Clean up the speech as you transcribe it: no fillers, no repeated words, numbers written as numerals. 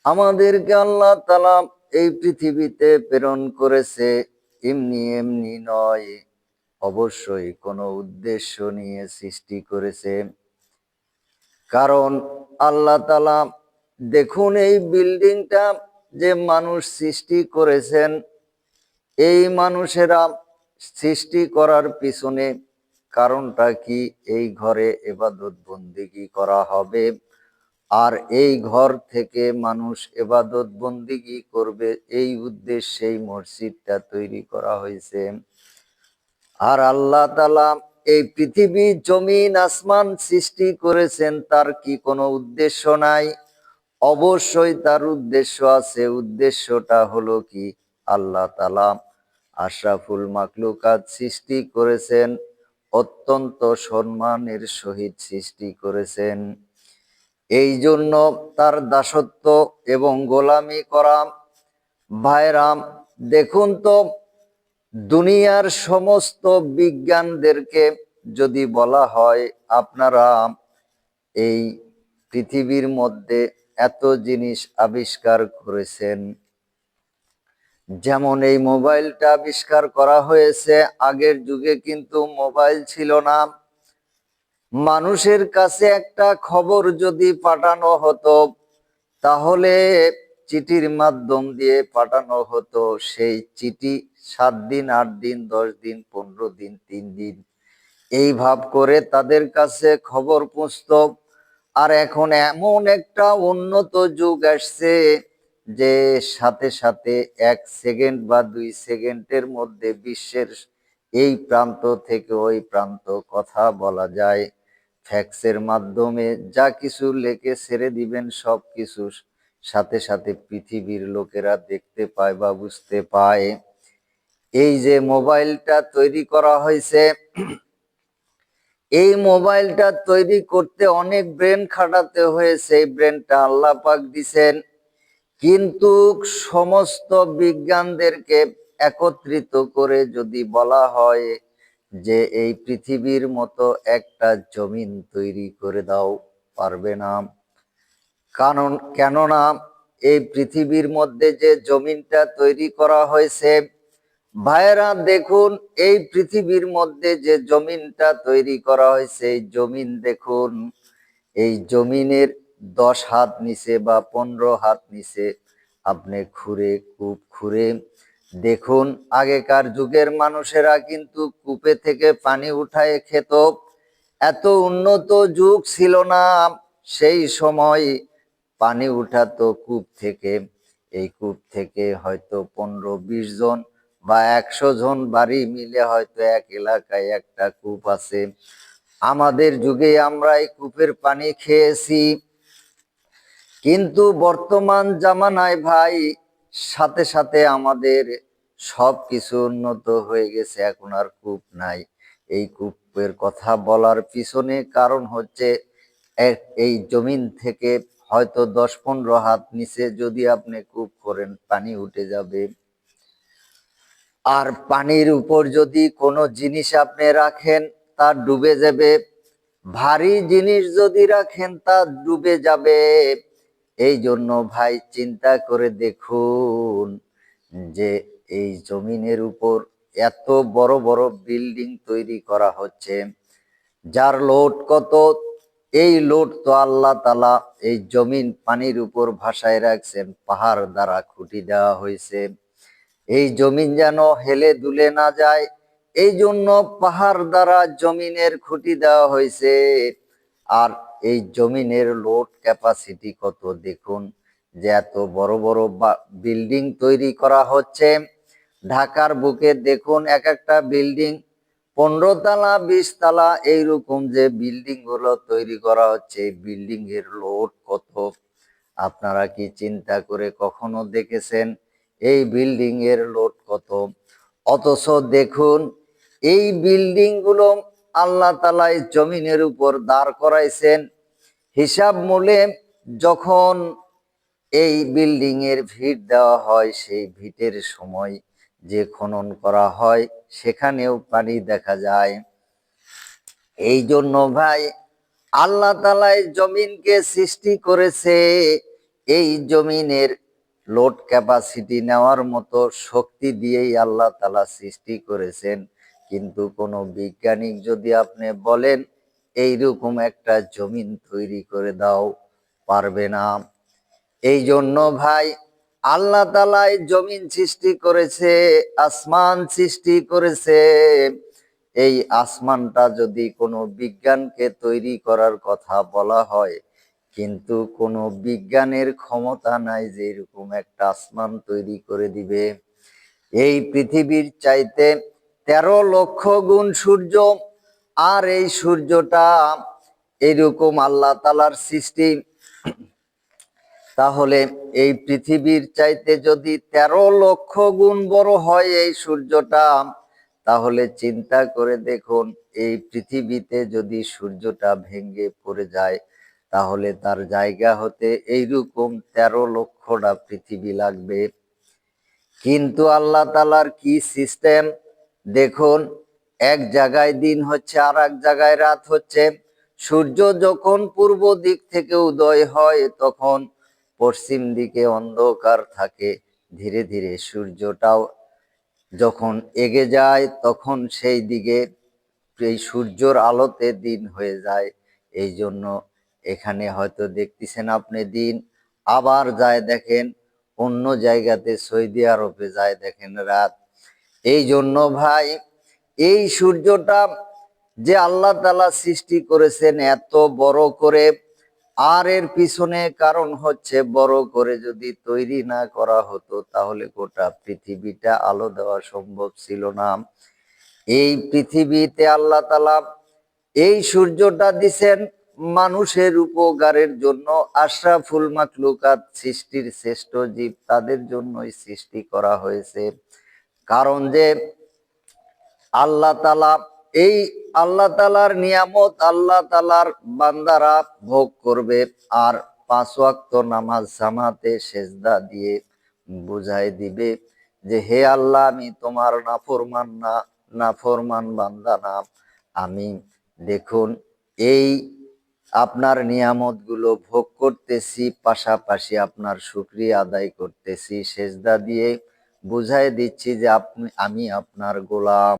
আমাদেরকে আল্লাহ তাআলা এই পৃথিবীতে প্রেরণ করেছে এমনি এমনি নয়, অবশ্যই কোনো উদ্দেশ্য নিয়ে সৃষ্টি করেছে। কারণ আল্লাহ তাআলা দেখুন, এই বিল্ডিংটা যে মানুষ সৃষ্টি করেছেন, এই মানুষেরা সৃষ্টি করার পিছনে কারণটা কি? এই ঘরে ইবাদত বন্দেগী করা হবে, আর এই ঘর থেকে মানুষ ইবাদত বন্দেগী করবে, এই উদ্দেশ্যেই মসজিদটা তৈরি করা হয়েছে। আর আল্লাহ তাআলা এই পৃথিবী, জমিন, আসমান সৃষ্টি করেছেন, তার কি কোনো উদ্দেশ্য নাই? অবশ্যই তার উদ্দেশ্য আছে। উদ্দেশ্যটা হলো কি? আল্লাহ তাআলা আশরাফুল মাখলুকাত সৃষ্টি করেছেন, অত্যন্ত সম্মানের সহিত সৃষ্টি করেছেন। এই জন্য তার দাসত্ব এবং গোলামি করা। ভাইরাম, দেখুন তো, দুনিয়ার সমস্ত বিজ্ঞানদেরকে যদি বলা হয় আপনারা এই পৃথিবীর মধ্যে এত জিনিস আবিষ্কার করেছেন, যেমন এই মোবাইলটা আবিষ্কার করা হয়েছে। আগের যুগে কিন্তু মোবাইল ছিল না। মানুষের কাছে একটা খবর যদি পাঠানো হতো, তাহলে চিঠির মাধ্যম দিয়ে পাঠানো হতো। সেই চিঠি 7 দিন, 8 দিন, 10 দিন, 15 দিন, 3 দিন এই ভাব করে তাদের কাছে খবর পৌঁছতো। আর এখন এমন একটা উন্নত যুগ আসছে যে সাথে সাথে 1 সেকেন্ড বা 2 সেকেন্ডের মধ্যে বিশ্বের এই প্রান্ত থেকে ওই প্রান্ত কথা বলা যায়। ফ্যাক্সের মাধ্যমে যা কিছু লিখে ছেড়ে দিবেন, সব কিছু সাথে সাথে পৃথিবীর লোকেরা দেখতে পায় বা বুঝতে পায়। এই যে মোবাইলটা তৈরি করা হয়েছে, এই মোবাইলটা তৈরি করতে অনেক ব্রেন খাটাতে হয়েছে। এই ব্রেনটা আল্লাহ পাক দিছেন, কিন্তু সমস্ত বিজ্ঞানদেরকে একত্রিত করে যদি বলা হয় যে এই পৃথিবীর মতো একটা জমিন তৈরি করে দাও, পারবে না। কারণ কেননা এই পৃথিবীর মধ্যে যে জমিনটা তৈরি করা হয়েছে, ভাইয়েরা দেখুন, এই পৃথিবীর মধ্যে যে জমিনটা তৈরি করা হয়েছে, এই জমিন দেখুন, এই জমিনের 10 হাত নিচে বা 15 হাত নিচে আপনি খুঁড়ে কূপ খুঁড়ে দেখুন। আগেকার যুগের মানুষেরা কিন্তু কূপে থেকে পানি উঠায় খেত। এত উন্নত যুগ ছিল না সেই সময়। পানি উঠাতো কূপ থেকে। এই কূপ থেকে হয়তো 15-20 জন বা 100 জন বাড়ি মিলে হয়তো এক এলাকায় একটা কূপ আছে। আমাদের যুগে আমরা এই কূপের পানি খেয়েছি। কিন্তু বর্তমান জামানায় ভাই, সাথে সাথে আমাদের সবকিছু উন্নত হয়ে গেছে, এখন আর কূপ নাই। এই কূপের কথা বলার পিছনে কারণ হচ্ছে, এই জমিন থেকে হয়তো 10-15 হাত নিচে যদি আপনি কূপ করেন, পানি উঠে যাবে। আর পানির উপর যদি কোনো জিনিস আপনি রাখেন, তা ডুবে যাবে। ভারী জিনিস যদি রাখেন, তা ডুবে যাবে। এই জন্য ভাই চিন্তা করে দেখুন যে এই জমিনের উপর এত বড় বড় বিল্ডিং তৈরি করা হচ্ছে, যার লোড কত? এই লোড তো আল্লাহ তাআলা এই জমিন পানির উপর ভাসায় রাখছেন, পাহাড় দ্বারা খুঁটি দেওয়া হয়েছে। এই জমিন যেন হেলে দুলে না যায়, এই জন্য পাহাড় দ্বারা জমিনের খুঁটি দেওয়া হয়েছে। আর এই জমিনের লোড ক্যাপাসিটি কত দেখুন, যে এত বড় বড় বিল্ডিং তৈরি করা হচ্ছে। ঢাকার বুকে দেখুন, এক একটা বিল্ডিং 15 তলা 20 তলা এইরকম যে বিল্ডিং গুলো তৈরি করা হচ্ছে, এই বিল্ডিং এর লোড কত? আপনারা কি চিন্তা করে কখনো দেখেছেন এই বিল্ডিং এর লোড কত? অথচ দেখুন, এই বিল্ডিং গুলো আল্লাহ তাআলা জমিনের উপর দাঁড় করাইছেন। হিসাব মূলে যখন এই বিল্ডিং এর ভিট দেওয়া হয়, সেই ভিটের সময় যে খনন করা হয়, সেখানেও পানি দেখা যায়। এই জন্য ভাই, আল্লাহ তাআলা জমিনকে সৃষ্টি করেছে এই জমিনের লোড ক্যাপাসিটি নেওয়ার মতো শক্তি দিয়েই আল্লাহ তাআলা সৃষ্টি করেছেন। কিন্তু কোনো বিজ্ঞানিক যদি আপনি বলেন এইরকম একটা জমিন তৈরি করে দাও, পারবে না। এই জন্য ভাই, আল্লাহ তাআলা এই জমিন সৃষ্টি করেছে, আসমান সৃষ্টি করেছে। এই আসমানটা যদি কোনো বিজ্ঞানকে তৈরি করার কথা বলা হয়, কিন্তু কোনো বিজ্ঞানের ক্ষমতা নাই যে এরকম একটা আসমান তৈরি করে দিবে। এই পৃথিবীর চাইতে 13 লক্ষ গুণ সূর্য, আর এই সূর্যটা এরকম আল্লাহ তাআলার সৃষ্টি। তাহলে এই পৃথিবীর চাইতে যদি 13 লক্ষ গুণ বড় হয় এই সূর্যটা, তাহলে চিন্তা করে দেখুন, এই পৃথিবীতে যদি সূর্যটা ভেঙে পড়ে যায়, তাহলে তার জায়গা হতে এইরকম 13 লক্ষটা পৃথিবী লাগবে। কিন্তু আল্লাহ তাআলার কি সিস্টেম দেখুন, এক জায়গায় দিন হচ্ছে আর এক জায়গায় রাত হচ্ছে। সূর্য যখন পূর্ব দিক থেকে উদয় হয় তখন পশ্চিম দিকে অন্ধকার থাকে। ধীরে ধীরে সূর্যটাও যখন এগে যায় তখন সেই দিকে এই সূর্যের আলোতে দিন হয়ে যায়। এই জন্য এখানে হয়তো দেখতেছেন আপনি দিন, আবার যায় দেখেন অন্য জায়গাতে সৌদি আরবে যায় দেখেন রাত। এই জন্য ভাই, এই সূর্যটা যে আল্লাহ তাআলা সৃষ্টি করেছেন এত বড় করে, আর এর পিছনে কারণ হচ্ছে বড় করে যদি তৈরি না করা হতো তাহলে গোটা পৃথিবীটা আলো দেওয়া সম্ভব ছিল না। এই পৃথিবীতে আল্লাহ তাআলা এই সূর্যটা দিছেন মানুষের উপকারের জন্য। আশরাফুল মাখলুকাত, সৃষ্টির শ্রেষ্ঠ জীব, তাদের জন্যই সৃষ্টি করা হয়েছে। কারণ যে আল্লাহ তাআলা, এই আল্লাহ তাআলার নিয়ামত আল্লাহ তাআলার বান্দারা ভোগ করবে। আর 5 ওয়াক্ত নামাজ জামাতে সেজদা দিয়ে বুঝাই দিবে যে হে আল্লাহ, আমি তোমার নাফরমান বান্দা না। আমি দেখুন এই আপনার নিয়ামত গুলো ভোগ করতেছি, পাশাপাশি আপনার শুকরিয়া আদায় করতেছি, সেজদা দিয়ে বুঝাই দিচ্ছি যে আমি আপনার গোলাম।